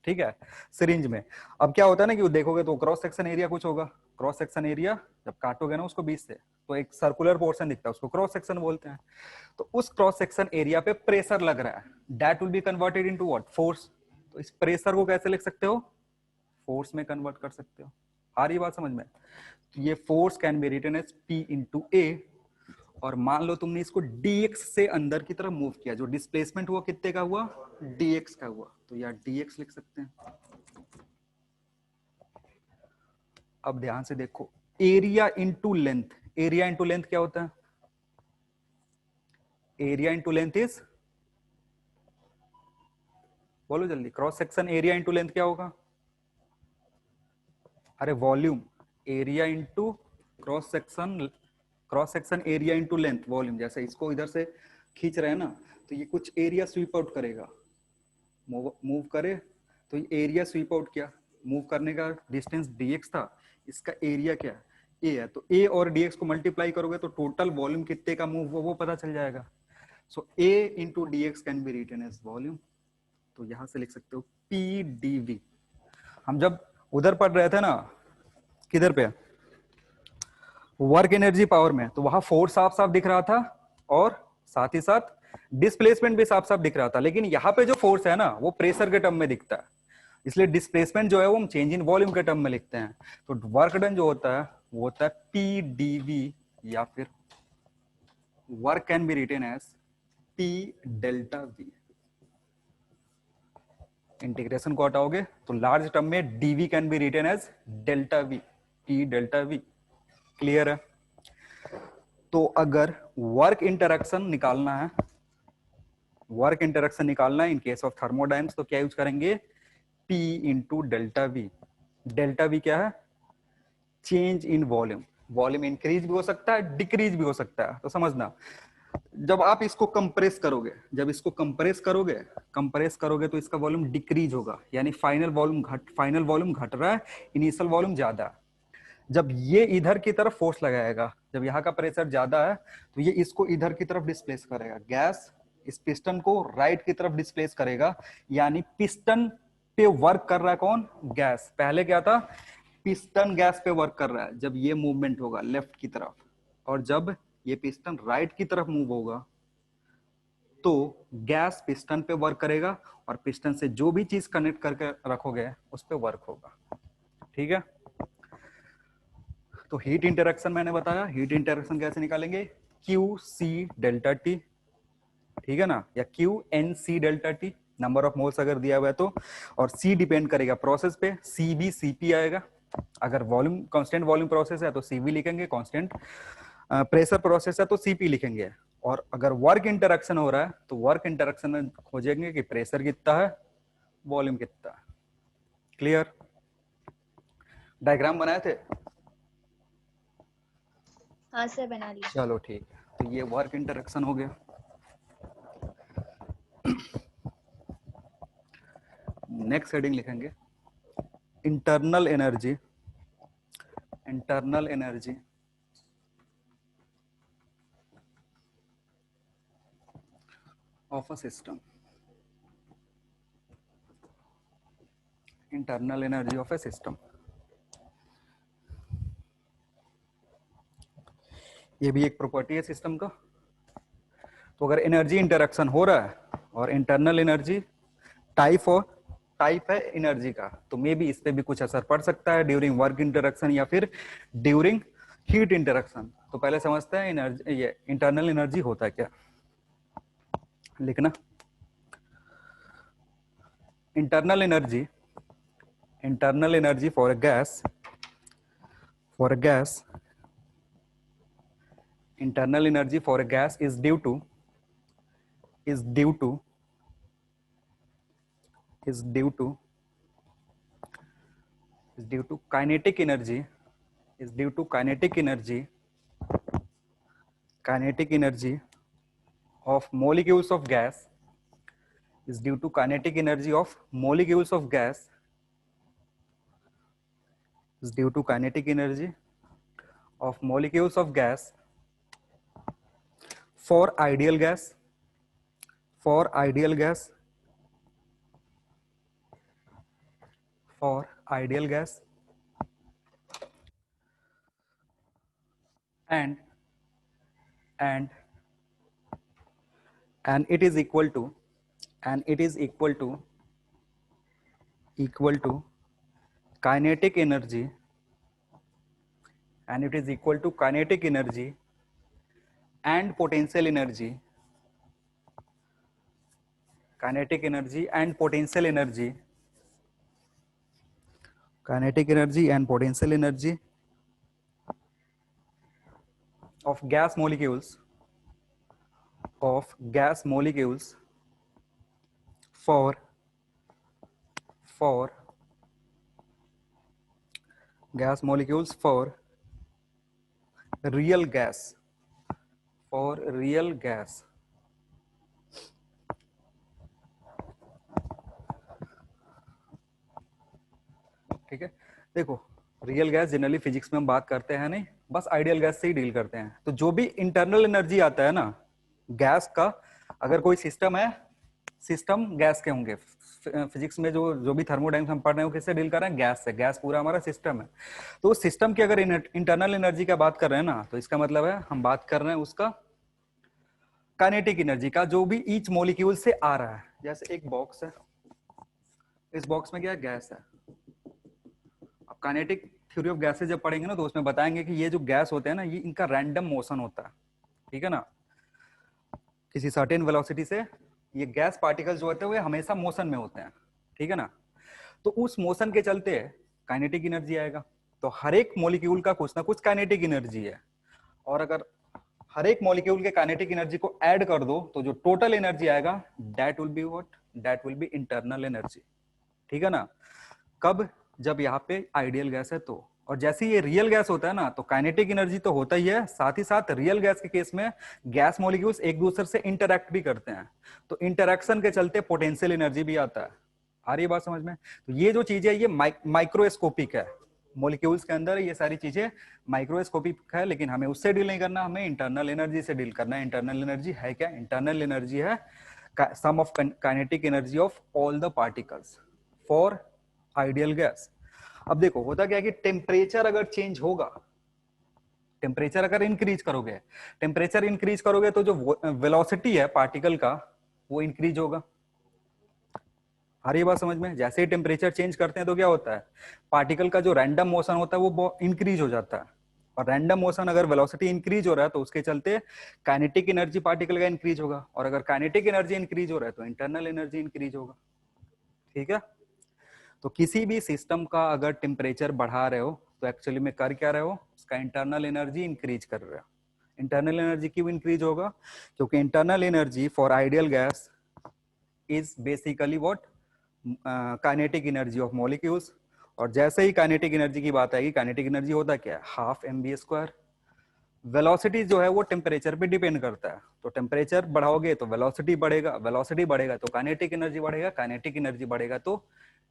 ठीक है, सिरिंज में। अब क्या होता है ना कि वो देखोगे तो क्रॉस सेक्शन एरिया कुछ होगा, क्रॉस सेक्शन एरिया जब काटोगे ना उसको बीच से, तो एक सर्कुलर पोर्शन दिखता है, उसको क्रॉस सेक्शन बोलते हैं। तो उस क्रॉस सेक्शन एरिया पे प्रेशर लग रहा है, that will be converted into what, force. तो इस प्रेशर को कैसे लिख सकते हो, फोर्स में कन्वर्ट कर सकते हो। आ रही बात समझ में? तो ये force can be written as P into A. और मान लो तुमने इसको dx से अंदर की तरफ मूव किया, जो डिस्प्लेसमेंट हुआ कितने का हुआ, dx का हुआ, तो यार dx लिख सकते हैं। अब ध्यान से देखो, area into length, area into length क्या होता है, एरिया इंटू लेंथ इज, बोलो जल्दी, cross section area into length क्या होगा, अरे volume, area into cross section area into length, volume. जैसे इसको इधर से खींच रहे हैं ना, तो ये कुछ एरिया स्वीप आउट करेगा, मूव करे तो ये एरिया स्वीप आउट किया, मूव करने का डिस्टेंस dx था, इसका एरिया क्या है, a है। तो a और dx को मल्टीप्लाई करोगे तो टोटल वॉल्यूम कितने का मूव हुआ वो पता चल जाएगा। So a into D X can be written as volume. तो यहां से लिख सकते हो p dv। हम जब उधर पढ़ रहे थे ना, किधर पे, वर्क एनर्जी पावर में, तो वहां फोर्स साफ साफ दिख रहा था और साथ ही साथ डिस्प्लेसमेंट भी साफ साफ दिख रहा था। लेकिन यहाँ पे जो फोर्स है ना वो प्रेशर के टर्म में दिखता है, इसलिए डिस्प्लेसमेंट जो है वो हम चेंज इन वॉल्यूम के टर्म में लिखते हैं। तो वर्क डन जो होता है वो होता है P dv, या फिर work can be written as P delta v। Integration को हटाओगे तो लार्ज टर्म में dv can be written as delta v, P delta v। Clear है? तो अगर वर्क इंटरेक्शन निकालना है, वर्क इंटरेक्शन निकालना है इन केस ऑफ थर्मोडाइनम्स, तो क्या यूज करेंगे, P into delta we. Delta we क्या है, change in volume. Volume increase भी हो सकता है, डिक्रीज भी हो सकता है। तो समझना, जब आप इसको कंप्रेस करोगे, जब इसको कंप्रेस करोगे तो इसका वॉल्यूम डिक्रीज होगा, यानी फाइनल वॉल्यूम घट रहा है, इनिशियल वॉल्यूम ज्यादा है। जब ये इधर की तरफ फोर्स लगाएगा, जब यहाँ का प्रेशर ज्यादा है, तो ये इसको इधर की तरफ डिस्प्लेस करेगा, गैस इस पिस्टन को राइट की तरफ डिस्प्लेस करेगा, यानी पिस्टन पे वर्क कर रहा है कौन, गैस। पहले क्या था, पिस्टन गैस पे वर्क कर रहा है, जब ये मूवमेंट होगा लेफ्ट की तरफ, और जब ये पिस्टन राइट की तरफ मूव होगा तो गैस पिस्टन पे वर्क करेगा, और पिस्टन से जो भी चीज कनेक्ट करके रखोगे उस पे वर्क होगा। ठीक है, तो हीट इंटरेक्शन मैंने बताया, हीट इंटरेक्शन कैसे निकालेंगे, क्यू सी डेल्टा टी, ठीक है ना, या Q N C delta T, number of moles अगर दिया हुआ है तो, और सी डिपेंड करेगा प्रोसेस पे, सी बी सी पी आएगा। अगर वॉल्यूम कांस्टेंट वॉल्यूम प्रोसेस है तो सी बी लिखेंगे, कांस्टेंट प्रेशर प्रोसेस है तो सी पी लिखेंगे। और अगर वर्क इंटरेक्शन हो रहा है तो वर्क इंटरेक्शन में खोजेंगे कि प्रेशर कितना है, वॉल्यूम कितना है। क्लियर? डायग्राम बनाए थे? हाँ सर, बना लीजिए। चलो ठीक है, तो ये वर्क इंटरेक्शन हो गया। नेक्स्ट हेडिंग लिखेंगे internal energy. Internal energy of a system. Internal energy of A system, ये भी एक प्रॉपर्टी है सिस्टम का। तो अगर एनर्जी इंटरेक्शन हो रहा है और इंटरनल एनर्जी टाइप है एनर्जी का, तो मे बी इस पे भी कुछ असर पड़ सकता है ड्यूरिंग वर्क इंटरेक्शन या फिर ड्यूरिंग हीट इंटरेक्शन। तो पहले समझते हैं एनर्जी, ये इंटरनल एनर्जी होता है क्या। लिखना internal energy, internal energy for a gas, internal energy for a gas is due to kinetic energy, kinetic energy of molecules of gas, is due to kinetic energy of molecules of gas, is due to kinetic energy of molecules of gas for ideal gas, for ideal gas, for ideal gas, and it is equal to, and it is equal to kinetic energy, and it is equal to kinetic energy and potential energy, kinetic energy and potential energy, kinetic energy and potential energy of gas molecules, of gas molecules for gas molecules for real gas, for real gas, ठीक है। देखो real gas generally physics में हम बात करते हैं नहीं, बस आइडियल गैस से ही डील करते हैं। तो जो भी इंटरनल एनर्जी आता है ना गैस का, अगर कोई सिस्टम है, सिस्टम गैस के होंगे। फिजिक्स में जो भी थर्मोडायनामिक्स हम पढ़ रहे हैं वो किससे डील कर रहे हैं, गैस से। गैस पूरा हमारा सिस्टम है। तो उस सिस्टम की अगर इंटरनल एनर्जी का बात कर रहे हैं ना, तो इसका मतलब है हम बात कर रहे हैं उसका काइनेटिक एनर्जी का, जो भी ईच मॉलिक्यूल से आ रहा है। जैसे एक बॉक्स है, इस बॉक्स में क्या गैस है। अब काइनेटिक थ्योरी ऑफ गैसेस जब पढ़ेंगे ना, तो उसमें बताएंगे कि ये जो गैस होते हैं ना, ये इनका रैंडम मोशन होता है, ठीक है ना। किसी सर्टेन वेलोसिटी से ये गैस पार्टिकल्स जो होते हैं वो हमेशा मोशन में होते हैं, ठीक है ना। तो उस मोशन के चलते काइनेटिक एनर्जी आएगा। तो हर एक मॉलिक्यूल का कुछ ना कुछ काइनेटिक एनर्जी है, और अगर हर एक मॉलिक्यूल के काइनेटिक एनर्जी को ऐड कर दो तो जो टोटल एनर्जी आएगा that will be what, that will B internal energy, ठीक है ना। कब, जब यहाँ पे आइडियल गैस है तो। और जैसे ये रियल गैस होता है ना, तो काइनेटिक एनर्जी तो होता ही है, साथ ही साथ रियल गैस के केस में गैस मॉलिक्यूल्स एक दूसरे से इंटरैक्ट भी करते हैं, तो इंटरैक्शन के चलते पोटेंशियल एनर्जी भी आता है। आ रही है बात समझ में? तो ये जो चीज है ये माइक्रोस्कोपिक है, मॉलिक्यूल्स के अंदर ये सारी चीजें माइक्रोस्कोपिक है, लेकिन हमें उससे डील नहीं करना, हमें इंटरनल एनर्जी से डील करना है। इंटरनल एनर्जी है क्या? इंटरनल एनर्जी है sum of kinetic energy of all the particles for ideal gas. अब देखो होता क्या है कि टेम्परेचर अगर चेंज होगा, टेम्परेचर अगर इंक्रीज करोगे, टेम्परेचर इंक्रीज करोगे तो जो वेलोसिटी है पार्टिकल का वो इंक्रीज होगा। आ रही है बात समझ में? जैसे ही टेम्परेचर चेंज करते हैं तो क्या होता है, पार्टिकल का जो रैंडम मोशन होता है वो इंक्रीज हो जाता है। और रैंडम मोशन अगर वेलोसिटी इंक्रीज हो रहा है तो उसके चलते काइनेटिक एनर्जी पार्टिकल का इंक्रीज होगा, और अगर काइनेटिक एनर्जी इंक्रीज हो रहा है तो इंटरनल एनर्जी इंक्रीज होगा, ठीक है। तो किसी भी सिस्टम का अगर टेम्परेचर बढ़ा रहे हो तो एक्चुअली में कर क्या रहे हो, उसका इंटरनल एनर्जी इंक्रीज कर रहे हो। इंटरनल एनर्जी क्यों इंक्रीज होगा? क्योंकि internal energy for ideal gas is basically what, kinetic energy of molecules. और जैसे ही काइनेटिक एनर्जी की बात आएगी, काइनेटिक एनर्जी होता क्या है? Half mv²। वेलोसिटी जो है वो टेम्परेचर पे डिपेंड करता है, तो टेम्परेचर बढ़ाओगे तो वेलोसिटी बढ़ेगा, वेलोसिटी बढ़ेगा तो काइनेटिक एनर्जी बढ़ेगा, काइनेटिक एनर्जी बढ़ेगा तो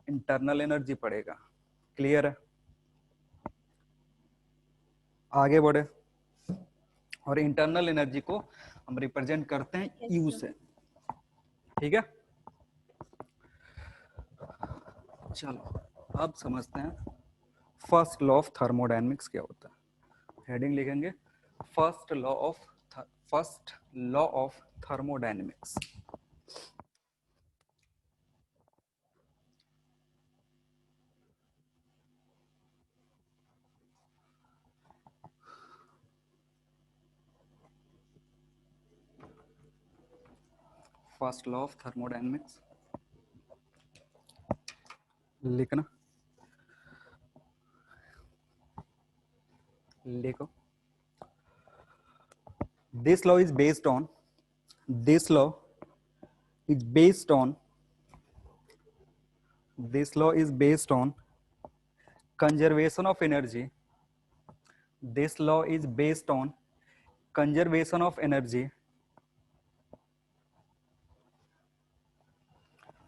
इंटरनल एनर्जी बढ़ेगा। क्लियर है? आगे बढ़े। और इंटरनल एनर्जी को हम रिप्रेजेंट करते हैं Yes, यू sir. से। ठीक है, चलो अब समझते हैं फर्स्ट लॉ ऑफ थर्मोडायनेमिक्स क्या होता है। हेडिंग लिखेंगे first law of thermodynamics. First law of thermodynamics लिखना, लिखो। This law is based on, this law is based on, this law is based on conservation of energy. This law is based on conservation of energy.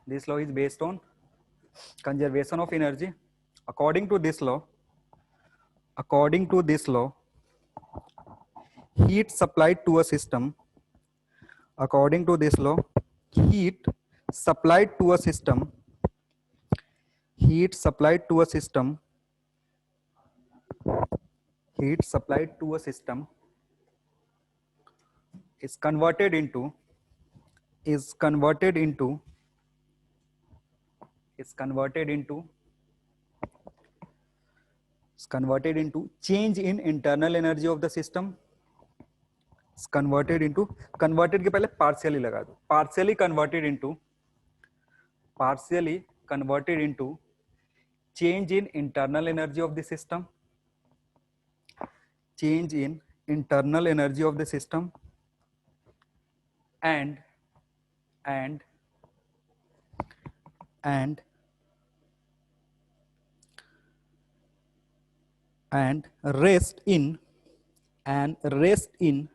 This law is based on conservation of energy. According to this law, according to this law, heat supplied to a system, according to this law, heat supplied to a system, heat supplied to a system, heat supplied to a system is converted into, is converted into, is converted into, is converted into change in internal energy of the system, is converted into, converted के पहले partially लगा दो, partially converted into, partially converted into change in internal energy of the system, change in internal energy of the system, and and and and rest in, and rest in,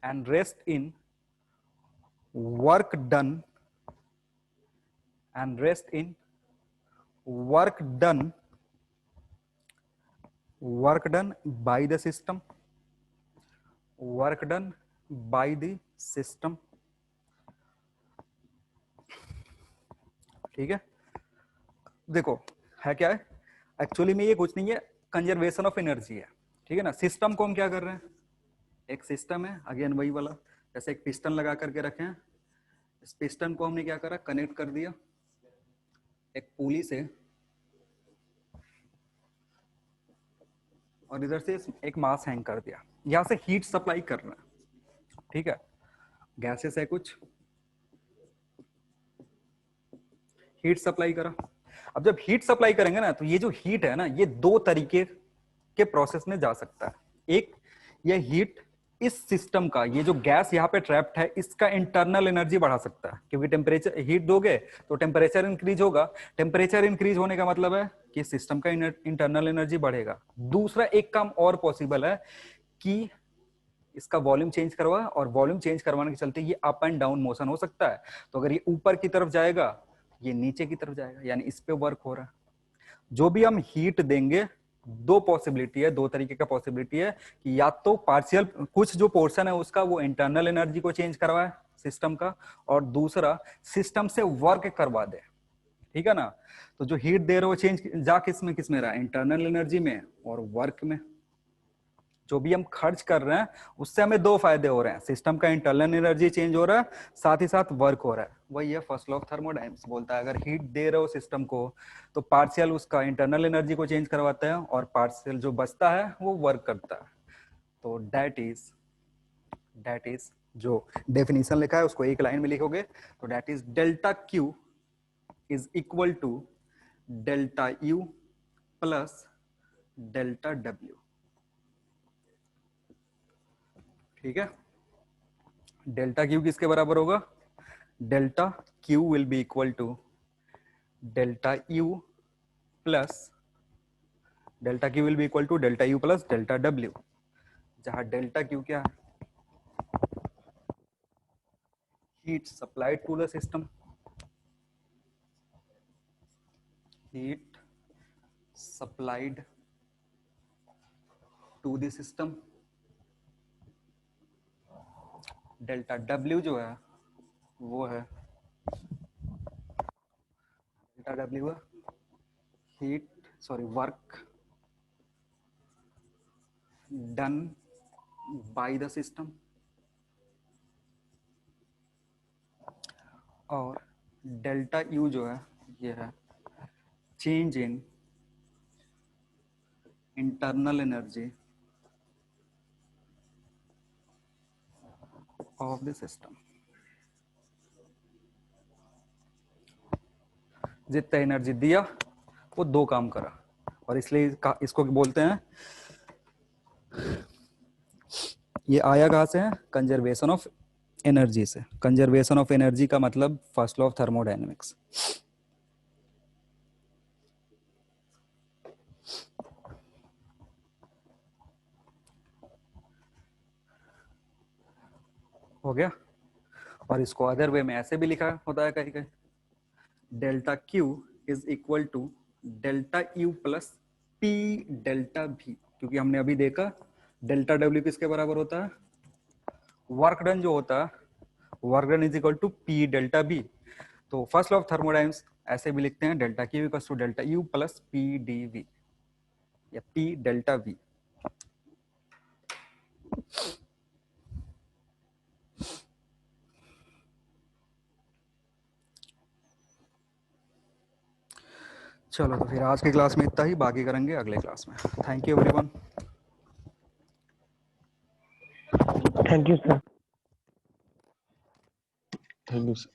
and rest in work done, and rest in work done, work done by the system, work done by the system। ठीक है, देखो है क्या है, actually में ये कुछ नहीं है, कंजर्वेशन ऑफ एनर्जी है। ठीक है ना, सिस्टम को हम क्या कर रहे हैं, एक सिस्टम है, अगेन वही वाला, जैसे एक पिस्टन लगा करके रखे हैं, इस पिस्टन को हमने क्या करा, कनेक्ट कर दिया एक पुली से, और इधर से एक मास हैंग कर दिया, यहां से हीट सप्लाई कर रहा है। ठीक है, गैसेस है कुछ, हीट सप्लाई करा। अब जब हीट सप्लाई करेंगे ना, तो ये जो हीट है ना, ये दो तरीके के प्रोसेस में जा सकता है। एक, ये हीट इस सिस्टम का, ये जो गैस यहाँ पे ट्रैप्ड है, इसका इंटरनल एनर्जी बढ़ा सकता है, क्योंकि टेम्परेचर, हीट दोगे तो टेम्परेचर इंक्रीज होगा, टेम्परेचर इंक्रीज होने का मतलब है कि सिस्टम का इंटरनल एनर्जी बढ़ेगा। दूसरा एक काम और पॉसिबल है कि इसका वॉल्यूम चेंज करवा, और वॉल्यूम चेंज करवाने के चलते ये अप एंड डाउन मोशन हो सकता है। तो अगर ये ऊपर की तरफ जाएगा, ये नीचे की तरफ जाएगा, यानी इस पे वर्क हो रहा है। जो भी हम हीट देंगे, दो पॉसिबिलिटी है, दो तरीके का पॉसिबिलिटी है कि या तो पार्शियल, कुछ जो पोर्शन है उसका वो इंटरनल एनर्जी को चेंज करवाए सिस्टम का, और दूसरा सिस्टम से वर्क करवा दे। ठीक है ना, तो जो हीट दे रहे हो चेंज जा किस में रहा है, इंटरनल एनर्जी में और वर्क में। जो भी हम खर्च कर रहे हैं उससे हमें दो फायदे हो रहे हैं, सिस्टम का इंटरनल एनर्जी चेंज हो रहा है, साथ ही साथ वर्क हो रहा है। वही है फर्स्ट लॉ ऑफ थर्मोडायनेमिक्स, बोलता है अगर हीट दे रहे हो सिस्टम को तो पार्शियल उसका इंटरनल एनर्जी को चेंज करवाता है, और पार्शियल जो बचता है वो वर्क करता है। तो दैट इज जो डेफिनेशन लिखा है उसको एक लाइन में लिखोगे तो that is delta Q is equal to delta U plus delta W. ठीक है, डेल्टा क्यू किसके बराबर होगा, delta Q will be equal to delta U plus delta Q will be equal to delta U plus delta W, जहां delta Q क्या है, heat supplied to the system, heat supplied to the system, delta W जो है वो है delta W है work done by the system, और delta U जो है ये है change in internal energy of the system. जितना एनर्जी दिया वो दो काम करा, और इसलिए इसको बोलते हैं, ये आया कहाँ से है, कंजर्वेशन ऑफ एनर्जी से। कंजर्वेशन ऑफ एनर्जी का मतलब फर्स्ट लॉ ऑफ थर्मोडायनेमिक्स। हो गया, और इसको अदर वे में ऐसे भी लिखा होता है कहीं कहीं, delta Q is equal to delta U plus P delta भी, क्योंकि हमने अभी देखा डेल्टा डब्ल्यू किसके बराबर होता है, वर्क डन जो होता है, work done is equal to P delta B. तो फर्स्ट लॉ ऑफ थर्मोडायनेमिक्स ऐसे भी लिखते हैं, delta Q equal to delta U plus P D V या पी डेल्टा वी। चलो तो फिर आज की क्लास में इतना ही, बाकी करेंगे अगले क्लास में। Thank you everyone. Thank you, sir. Thank you, sir.